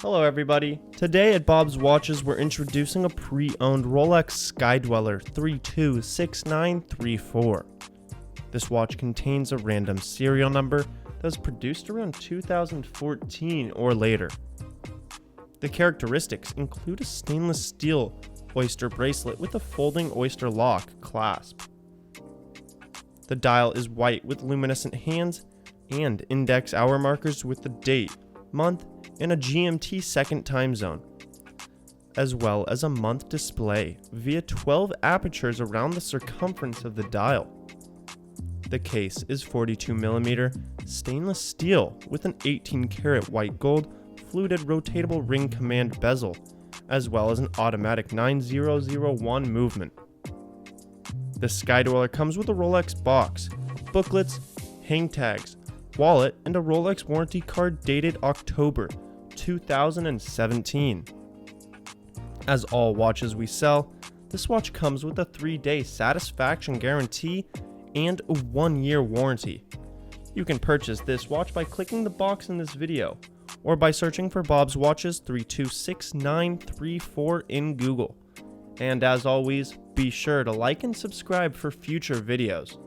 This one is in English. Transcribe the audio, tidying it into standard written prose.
Hello everybody. Today at Bob's Watches we're introducing a pre-owned Rolex Sky-Dweller 326934. This watch contains a random serial number that was produced around 2014 or later. The characteristics include a stainless steel oyster bracelet with a folding Oysterlock clasp. The dial is white with luminescent hands and index hour markers with the date, month, and a GMT second time zone, as well as a month display via 12 apertures around the circumference of the dial. The case is 42mm stainless steel with an 18-karat white gold fluted rotatable ring command bezel, as well as an automatic 9001 movement. The Sky-Dweller comes with a Rolex box, booklets, hangtags, wallet, and a Rolex warranty card dated October 2017. As all watches we sell, this watch comes with a 3-day satisfaction guarantee and a 1-year warranty. You can purchase this watch by clicking the box in this video or by searching for Bob's Watches 326934 in Google. And as always, be sure to like and subscribe for future videos.